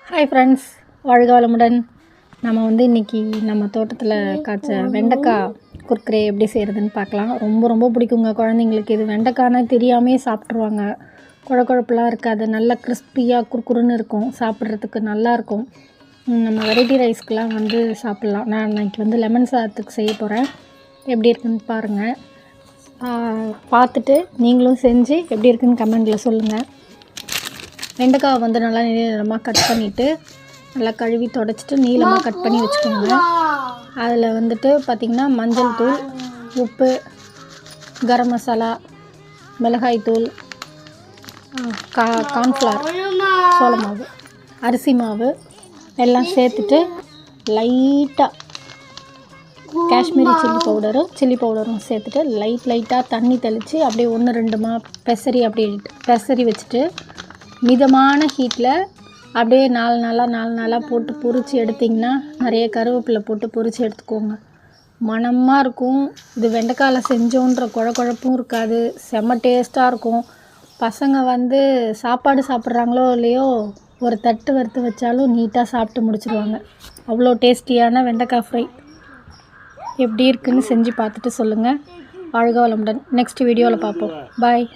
Hi friends, வாழ்க வளமுடன். நம்ம இன்றைக்கி நம்ம தோட்டத்தில் காய்ச்ச வெண்டைக்காய் குர்குரே எப்படி செய்கிறதுன்னு பார்க்கலாம். ரொம்ப ரொம்ப பிடிக்குங்க குழந்தைங்களுக்கு. இது வெண்டைக்காய்னு தெரியாமே சாப்பிட்ருவாங்க. குழப்பெல்லாம் இருக்காது, நல்லா கிறிஸ்பியாக குறுக்குறுன்னு இருக்கும், சாப்பிட்றதுக்கு நல்லாயிருக்கும். நம்ம வெரைட்டி ரைஸ்க்கெலாம் சாப்பிட்லாம். நான் இன்றைக்கி லெமன் சாதத்துக்கு செய்ய போகிறேன். எப்படி இருக்குதுன்னு பாருங்கள். பார்த்துட்டு நீங்களும் செஞ்சு எப்படி இருக்குதுன்னு கமெண்டில் சொல்லுங்கள். வெண்டைக்காய் நல்லா நீளமாக கட் பண்ணிவிட்டு நல்லா கழுவி தொடச்சிட்டு நீளமாக கட் பண்ணி வச்சுக்கோங்க. அதில் பார்த்திங்கன்னா மஞ்சள் தூள், உப்பு, கரம் மசாலா, மிளகாய் தூள், கார்ன்ஃப்ளவர், சோள மாவு, அரிசி மாவு எல்லாம் சேர்த்துட்டு லைட்டாக காஷ்மீரி சில்லி பவுடரும் சேர்த்துட்டு லைட்டாக தண்ணி தெளித்து அப்படியே 1-2 பெசரி வச்சுட்டு மிதமான ஹீட்டில் அப்படியே 4 நாளாக போட்டு பொரித்து எடுத்திங்கன்னா, நிறைய கருவேப்பிலை போட்டு பொரித்து எடுத்துக்கோங்க. மணமாக இருக்கும். இது வெண்டைக்காயில் செஞ்சோன்ற குழப்பும் இருக்காது, செம்ம டேஸ்ட்டாக இருக்கும். பசங்க சாப்பாடு சாப்பிட்றாங்களோ இல்லையோ, ஒரு தட்டு வறுத்து வச்சாலும் நீட்டாக சாப்பிட்டு முடிச்சிடுவாங்க. அவ்வளோ டேஸ்டியான வெண்டைக்காய் ஃப்ரை எப்படி இருக்குதுன்னு செஞ்சு பார்த்துட்டு சொல்லுங்கள். வாழ்க வளமுடன். நெக்ஸ்ட் வீடியோவில் பார்ப்போம். பாய்.